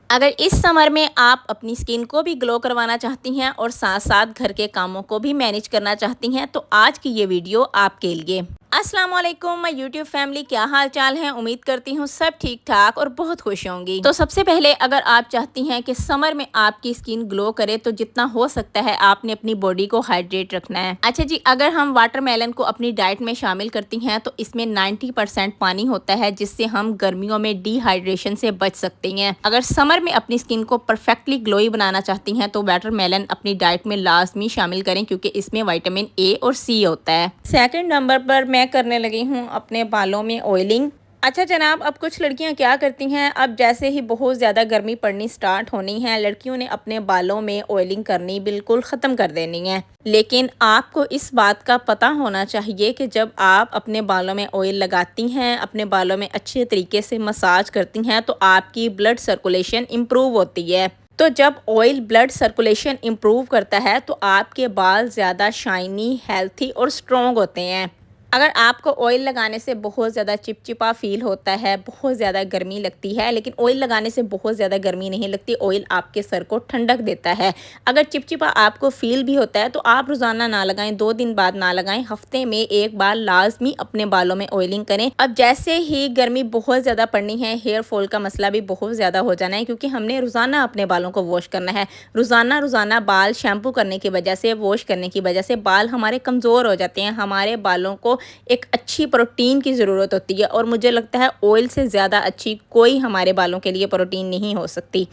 अगर इस समर में आप अपनी स्किन को भी ग्लो करवाना चाहती हैं और साथ साथ घर के कामों को भी मैनेज करना चाहती हैं तो आज की ये वीडियो आपके लिए। अस्सलाम वालेकुम माय यूट्यूब फैमिली, क्या हाल चाल है। उम्मीद करती हूँ सब ठीक ठाक और बहुत खुश होंगी। तो सबसे पहले अगर आप चाहती हैं कि समर में आपकी स्किन ग्लो करे तो जितना हो सकता है आपने अपनी बॉडी को हाइड्रेट रखना है। अच्छा जी, अगर हम वाटरमेलन को अपनी डाइट में शामिल करती हैं तो इसमें 90% पानी होता है, जिससे हम गर्मियों में डिहाइड्रेशन से बच सकते हैं। अगर समर में अपनी स्किन को परफेक्टली ग्लोई बनाना चाहती हैं तो वाटरमेलन अपनी डाइट में लाजमी शामिल करें, क्योंकि इसमें विटामिन ए और सी होता है। सेकंड नंबर पर मैं करने लगी हूँ अपने बालों में ऑयलिंग। अच्छा जनाब, अब कुछ लड़कियां क्या करती हैं, अब जैसे ही बहुत ज़्यादा गर्मी पड़नी स्टार्ट होनी है, लड़कियों ने अपने बालों में ऑयलिंग करनी बिल्कुल ख़त्म कर देनी है। लेकिन आपको इस बात का पता होना चाहिए कि जब आप अपने बालों में ऑयल लगाती हैं, अपने बालों में अच्छे तरीके से मसाज करती हैं तो आपकी ब्लड सर्कुलेशन इम्प्रूव होती है। तो जब ऑयल ब्लड सर्कुलेशन इम्प्रूव करता है तो आपके बाल ज़्यादा शाइनी, हेल्थी और स्ट्रॉन्ग होते हैं। अगर आपको ऑयल लगाने से बहुत ज़्यादा चिपचिपा फील होता है, बहुत ज़्यादा गर्मी लगती है, लेकिन ऑयल लगाने से बहुत ज़्यादा गर्मी नहीं लगती, ऑयल आपके सर को ठंडक देता है। अगर चिपचिपा आपको फील भी होता है तो आप रोज़ाना ना लगाएं, 2 दिन बाद ना लगाएं, हफ्ते में एक बार लाजमी अपने बालों में ऑयलिंग करें। अब जैसे ही गर्मी बहुत ज़्यादा पड़नी है, हेयर फॉल का मसला भी बहुत ज़्यादा हो जाना है, क्योंकि हमने रोज़ाना अपने बालों को वॉश करना है। रोज़ाना बाल शैम्पू करने की वजह से, वॉश करने की वजह से बाल हमारे कमज़ोर हो जाते हैं। हमारे बालों को एक अच्छी प्रोटीन की ज़रूरत होती है और मुझे लगता है ऑयल से ज़्यादा अच्छी कोई हमारे बालों के लिए प्रोटीन नहीं हो सकती।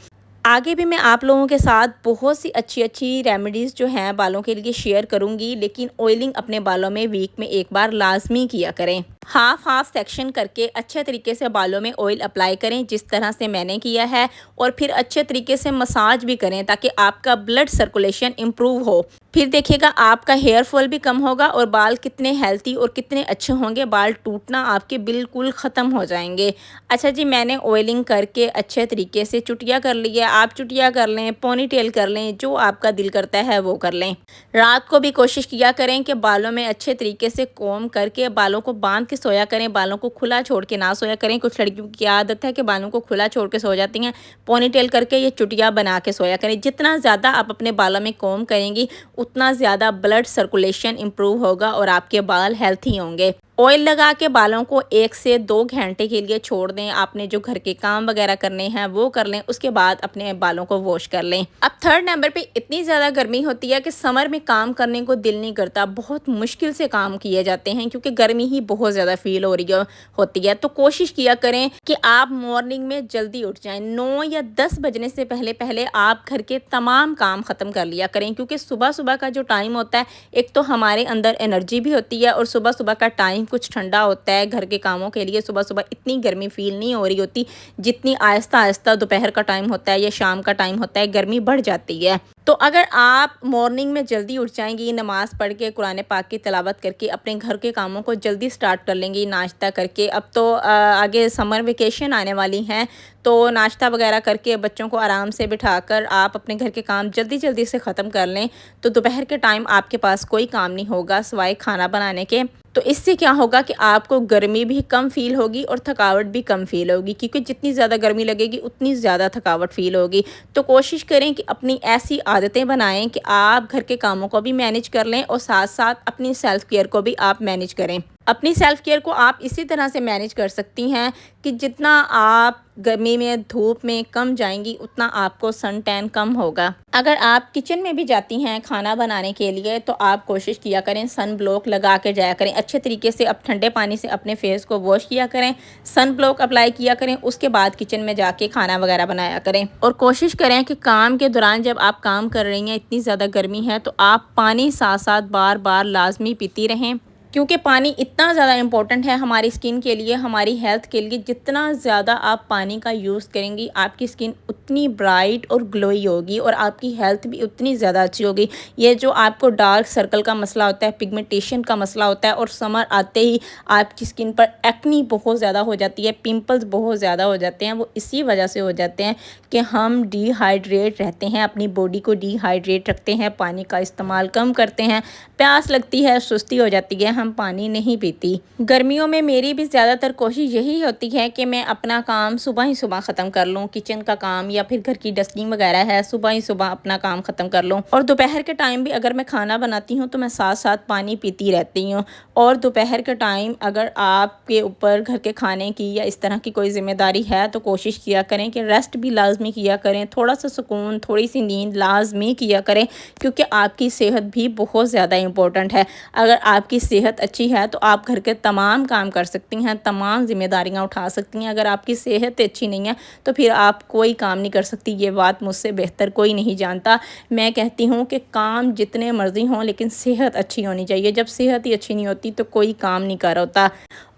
आगे भी मैं आप लोगों के साथ बहुत सी अच्छी अच्छी रेमेडीज़ जो हैं बालों के लिए शेयर करूंगी, लेकिन ऑयलिंग अपने बालों में वीक में एक बार लाजमी किया करें। हाफ हाफ सेक्शन करके अच्छे तरीके से बालों में ऑयल अप्लाई करें, जिस तरह से मैंने किया है, और फिर अच्छे तरीके से मसाज भी करें ताकि आपका ब्लड सर्कुलेशन इम्प्रूव हो। फिर देखिएगा आपका हेयर फॉल भी कम होगा और बाल कितने हेल्थी और कितने अच्छे होंगे, बाल टूटना आपके बिल्कुल ख़त्म हो जाएंगे। अच्छा जी, मैंने ऑयलिंग करके अच्छे तरीके से चुटिया कर लिया। आप चुटिया कर लें, पोनी टेल कर लें, जो आपका दिल करता है वो कर लें। रात को भी कोशिश किया करें कि बालों में अच्छे तरीके से कोम करके बालों को बांध के सोया करें, बालों को खुला छोड़ के ना सोया करें। कुछ लड़कियों की आदत है कि बालों को खुला छोड़ के सो जाती हैं, पोनी टेल करके ये चुटिया बना के सोया करें। जितना ज़्यादा आप अपने बालों में कोम करेंगी उतना ज़्यादा ब्लड सर्कुलेशन इम्प्रूव होगा और आपके बाल हेल्थी होंगे। ऑयल लगा के बालों को 1 से 2 घंटे के लिए छोड़ दें। आपने जो घर के काम वगैरह करने हैं वो कर लें, उसके बाद अपने बालों को वॉश कर लें। अब थर्ड नंबर पे इतनी ज़्यादा गर्मी होती है कि समर में काम करने को दिल नहीं करता, बहुत मुश्किल से काम किए जाते हैं क्योंकि गर्मी ही बहुत ज़्यादा फील हो रही होती है। तो कोशिश किया करें कि आप मॉर्निंग में जल्दी उठ जाएं, 9 या 10 बजने से पहले पहले आप घर के तमाम काम ख़त्म कर लिया करें, क्योंकि सुबह सुबह का जो टाइम होता है, एक तो हमारे अंदर एनर्जी भी होती है और सुबह सुबह का टाइम कुछ ठंडा होता है। घर के कामों के लिए सुबह सुबह इतनी गर्मी फील नहीं हो रही होती जितनी आहिस्ता आहिस्ता दोपहर का टाइम होता है या शाम का टाइम होता है, गर्मी बढ़ जाती है। तो अगर आप मॉर्निंग में जल्दी उठ जाएंगी, नमाज़ पढ़ के कुरान पाक की तिलावत करके अपने घर के कामों को जल्दी स्टार्ट कर लेंगी, नाश्ता करके, अब तो आगे समर वेकेशन आने वाली हैं, तो नाश्ता वगैरह करके बच्चों को आराम से बिठाकर आप अपने घर के काम जल्दी जल्दी से ख़त्म कर लें, तो दोपहर के टाइम आपके पास कोई काम नहीं होगा सिवाय खाना बनाने के। तो इससे क्या होगा कि आपको गर्मी भी कम फील होगी और थकावट भी कम फील होगी, क्योंकि जितनी ज़्यादा गर्मी लगेगी उतनी ज़्यादा थकावट फील होगी। तो कोशिश करें कि अपनी ऐसी आदतें बनाएं कि आप घर के कामों को भी मैनेज कर लें और साथ साथ अपनी सेल्फ़ केयर को भी आप मैनेज करें। अपनी सेल्फ़ केयर को आप इसी तरह से मैनेज कर सकती हैं कि जितना आप गर्मी में धूप में कम जाएंगी उतना आपको सन टैन कम होगा। अगर आप किचन में भी जाती हैं खाना बनाने के लिए तो आप कोशिश किया करें सन ब्लॉक लगा के जाया करें। अच्छे तरीके से अब ठंडे पानी से अपने फेस को वॉश किया करें, सन ब्लॉक अप्लाई किया करें, उसके बाद किचन में जाके खाना वगैरह बनाया करें। और कोशिश करें कि काम के दौरान जब आप काम कर रही हैं, इतनी ज़्यादा गर्मी है, तो आप पानी साथ साथ बार बार लाजमी पीती रहें, क्योंकि पानी इतना ज़्यादा इम्पोर्टेंट है हमारी स्किन के लिए, हमारी हेल्थ के लिए। जितना ज़्यादा आप पानी का यूज़ करेंगी आपकी स्किन उतनी ब्राइट और ग्लोई होगी और आपकी हेल्थ भी उतनी ज़्यादा अच्छी होगी। ये जो आपको डार्क सर्कल का मसला होता है, पिगमेंटेशन का मसला होता है, और समर आते ही आपकी स्किन पर एक्नी बहुत ज़्यादा हो जाती है, पिंपल्स बहुत ज़्यादा हो जाते हैं, वो इसी वजह से हो जाते हैं कि हम डिहाइड्रेट रहते हैं, अपनी बॉडी को डिहाइड्रेट रखते हैं, पानी का इस्तेमाल कम करते हैं, प्यास लगती है, सुस्ती हो जाती है, हम पानी नहीं पीती। गर्मियों में मेरी भी ज़्यादातर कोशिश यही होती है कि मैं अपना काम सुबह ही सुबह ख़त्म कर लूँ, किचन का काम या फिर घर की डस्टिंग वगैरह है, सुबह ही सुबह अपना काम ख़त्म कर लूँ। और दोपहर के टाइम भी अगर मैं खाना बनाती हूँ तो मैं साथ साथ पानी पीती रहती हूँ। और दोपहर के टाइम अगर आपके ऊपर घर के खाने की या इस तरह की कोई ज़िम्मेदारी है तो कोशिश किया करें कि रेस्ट भी लाजमी किया करें, थोड़ा सा सुकून, थोड़ी सी नींद लाजमी किया करें, क्योंकि आपकी सेहत भी बहुत ज़्यादा इम्पोर्टेंट है। अगर आपकी सेहत अच्छी है तो आप घर के तमाम काम कर सकती हैं, तमाम ज़िम्मेदारियाँ उठा सकती हैं। अगर आपकी सेहत अच्छी नहीं है तो फिर आप कोई काम नहीं कर सकती। ये बात मुझसे बेहतर कोई नहीं जानता। मैं कहती हूँ कि काम जितने मर्ज़ी हों लेकिन सेहत अच्छी होनी चाहिए। जब सेहत ही अच्छी नहीं होती तो कोई काम नहीं कर होता।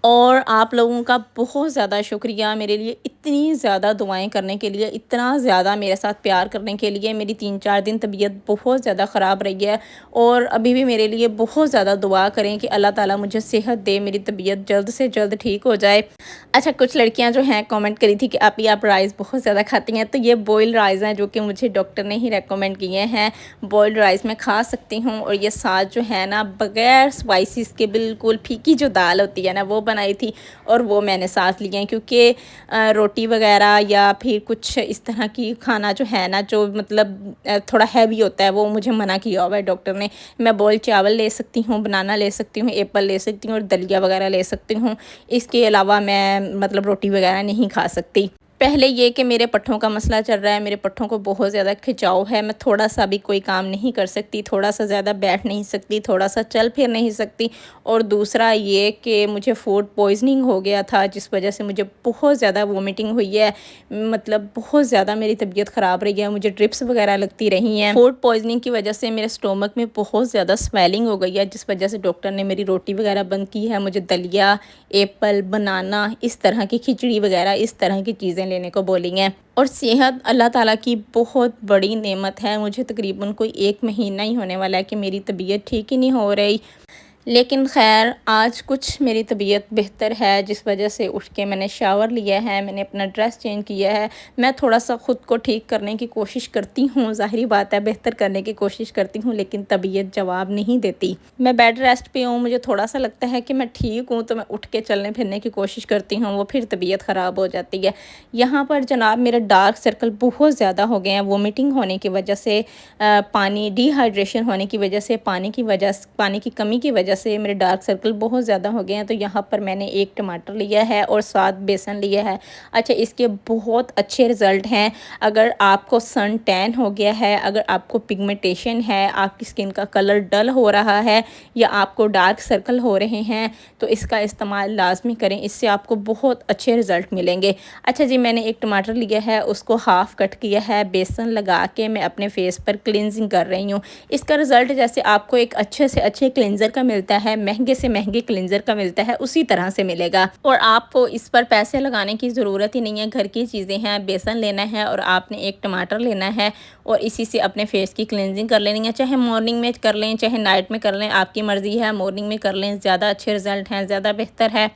और आप लोगों का बहुत ज़्यादा शुक्रिया मेरे लिए इतनी ज़्यादा दुआएं करने के लिए, इतना ज़्यादा मेरे साथ प्यार करने के लिए। मेरी 3-4 दिन तबीयत बहुत ज़्यादा ख़राब रही है और अभी भी मेरे लिए बहुत ज़्यादा दुआ करें कि अल्लाह ताला मुझे सेहत दे, मेरी तबीयत जल्द से जल्द ठीक हो जाए। अच्छा, कुछ लड़कियां जो हैं कमेंट करी थी कि आप राइस बहुत ज़्यादा खाती हैं, तो ये बॉइल्ड राइस हैं जो कि मुझे डॉक्टर ने ही रेकमेंड किए हैं। बॉइल्ड राइस मैं खा सकती हूँ। और ये साथ जो है ना, बग़ैर स्पाइसेस के बिल्कुल फीकी जो दाल होती है ना, वो बनाई थी और वो मैंने साथ लिए हैं, क्योंकि रोटी वगैरह या फिर कुछ इस तरह की खाना जो है ना, जो मतलब थोड़ा हैवी होता है, वो मुझे मना किया हुआ है डॉक्टर ने। मैं बॉइल्ड चावल ले सकती हूँ, बनाना ले सकती हूँ, एप्पल ले सकती हूँ और दलिया वगैरह ले सकती हूँ। इसके अलावा मैं मतलब रोटी वगैरह नहीं खा सकती। पहले ये कि मेरे पट्ठों का मसला चल रहा है, मेरे पट्ठों को बहुत ज़्यादा खिंचाव है, मैं थोड़ा सा भी कोई काम नहीं कर सकती, थोड़ा सा ज़्यादा बैठ नहीं सकती, थोड़ा सा चल फिर नहीं सकती। और दूसरा ये कि मुझे फूड पॉइजनिंग हो गया था, जिस वजह से मुझे बहुत ज़्यादा वोमिटिंग हुई है, मतलब बहुत ज़्यादा मेरी तबीयत ख़राब रही है, मुझे ड्रिप्स वगैरह लगती रही हैं। फूड पॉइजनिंग की वजह से मेरे स्टोमक में बहुत ज़्यादा स्वेलिंग हो गई है, जिस वजह से डॉक्टर ने मेरी रोटी वगैरह बंद की है। मुझे दलिया, एप्पल, बनाना, इस तरह की खिचड़ी वगैरह, इस तरह की चीज़ें लेने को बोली हैं। और सेहत अल्लाह ताला की बहुत बड़ी नेमत है। मुझे तकरीबन कोई 1 महीना ही होने वाला है कि मेरी तबीयत ठीक ही नहीं हो रही, लेकिन खैर आज कुछ मेरी तबीयत बेहतर है, जिस वजह से उठ के मैंने शावर लिया है, मैंने अपना ड्रेस चेंज किया है। मैं थोड़ा सा ख़ुद को ठीक करने की कोशिश करती हूँ, ज़ाहिरी बात है बेहतर करने की कोशिश करती हूँ, लेकिन तबीयत जवाब नहीं देती। मैं बेड रेस्ट पे हूँ, मुझे थोड़ा सा लगता है कि मैं ठीक हूँ तो मैं उठ के चलने फिरने की कोशिश करती हूँ, वो फिर तबीयत ख़राब हो जाती है। यहाँ पर जनाब मेरे डार्क सर्कल बहुत ज़्यादा हो गए हैं, वोमिटिंग होने की वजह से, पानी डिहाइड्रेशन होने की वजह से, पानी की कमी की वजह से मेरे डार्क सर्कल बहुत ज़्यादा हो गए हैं। तो यहाँ पर मैंने 1 टमाटर लिया है और 7 बेसन लिया है। अच्छा, इसके बहुत अच्छे रिज़ल्ट हैं। अगर आपको सन टैन हो गया है, अगर आपको पिगमेंटेशन है, आपकी स्किन का कलर डल हो रहा है या आपको डार्क सर्कल हो रहे हैं, तो इसका इस्तेमाल लाजमी करें, इससे आपको बहुत अच्छे रिज़ल्ट मिलेंगे। अच्छा जी, मैंने 1 टमाटर लिया है, उसको हाफ़ कट किया है, बेसन लगा के मैं अपने फेस पर क्लिनजिंग कर रही हूँ। इसका रिज़ल्ट जैसे आपको एक अच्छे से अच्छे क्लिनज़र का मिलता है, महंगे से महंगे क्लिनज़र का मिलता है, उसी तरह से मिलेगा। और आपको इस पर पैसे लगाने की ज़रूरत ही नहीं है, घर की चीज़ें हैं। बेसन लेना है और आपने 1 टमाटर लेना है और इसी से अपने फेस की क्लिनजिंग कर लेनी है। चाहे मॉर्निंग में कर लें, चाहे नाइट में कर लें, आपकी मर्ज़ी है। मॉर्निंग में कर लें, ज़्यादा अच्छे रिज़ल्ट हैं, ज़्यादा बेहतर है।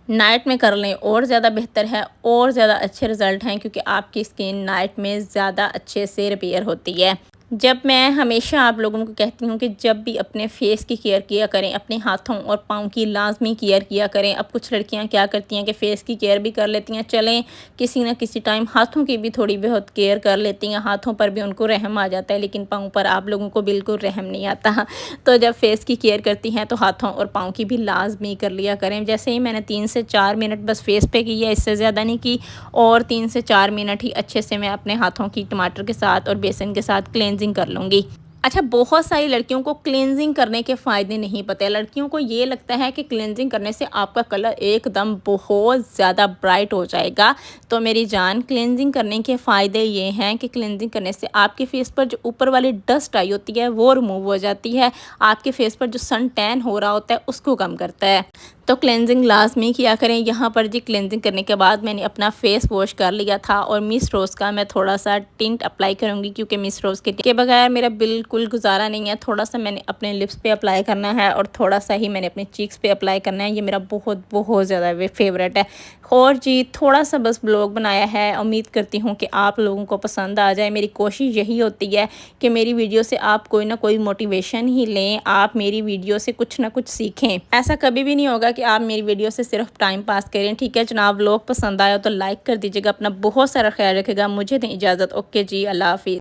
नाइट में कर लें और ज़्यादा बेहतर है और ज़्यादा अच्छे रिज़ल्ट हैं, क्योंकि आपकी स्किन नाइट में ज़्यादा अच्छे से रिपेयर होती है। जब मैं हमेशा आप लोगों को कहती हूँ कि जब भी अपने फेस की केयर किया करें, अपने हाथों और पाँव की लाजमी केयर किया करें। अब कुछ लड़कियाँ क्या करती हैं कि फ़ेस की केयर भी कर लेती हैं, चलें किसी न किसी टाइम हाथों की भी थोड़ी बहुत केयर कर लेती हैं, हाथों पर भी उनको रहम आ जाता है, लेकिन पाँव पर आप लोगों को बिल्कुल रहम नहीं आता। तो जब फेस की केयर करती हैं तो हाथों और पाँव की भी लाजमी कर लिया करें। जैसे ही मैंने 3 से 4 मिनट बस फेस पे की है, इससे ज़्यादा नहीं की, और 3 से 4 मिनट ही अच्छे से मैं अपने हाथों की टमाटर के साथ और बेसन के साथ क्लेंजिंग कर लूँगी। अच्छा, बहुत सारी लड़कियों को क्लींजिंग करने के फ़ायदे नहीं पते। लड़कियों को ये लगता है कि क्लींजिंग करने से आपका कलर एकदम बहुत ज़्यादा ब्राइट हो जाएगा। तो मेरी जान, क्लींजिंग करने के फ़ायदे ये हैं कि क्लींजिंग करने से आपके फेस पर जो ऊपर वाली डस्ट आई होती है वो रिमूव हो जाती है। आपके फेस पर जो सन टैन हो रहा होता है उसको कम करता है। तो क्लेंजिंग लाजमी किया करें। यहाँ पर जी क्लेंजिंग करने के बाद मैंने अपना फेस वॉश कर लिया था और मिस रोज़ का मैं थोड़ा सा टिंट अप्लाई करूँगी, क्योंकि मिस रोज़ के बगैर मेरा बिल्कुल गुजारा नहीं है। थोड़ा सा मैंने अपने लिप्स पे अप्लाई करना है और थोड़ा सा ही मैंने अपने चीक्स पे अप्लाई करना है। ये मेरा बहुत बहुत ज़्यादा फेवरेट है। और जी थोड़ा सा बस ब्लॉग बनाया है, उम्मीद करती हूँ कि आप लोगों को पसंद आ जाए। मेरी कोशिश यही होती है कि मेरी वीडियो से आप कोई ना कोई मोटिवेशन ही लें, आप मेरी वीडियो से कुछ ना कुछ सीखें। ऐसा कभी भी नहीं होगा कि कि आप मेरी वीडियो से सिर्फ टाइम पास करें। ठीक है जनाब, व्लॉग पसंद आया तो लाइक कर दीजिएगा। अपना बहुत सारा ख्याल रखेगा। मुझे दें इजाज़त। ओके जी, अल्लाह हाफिज़।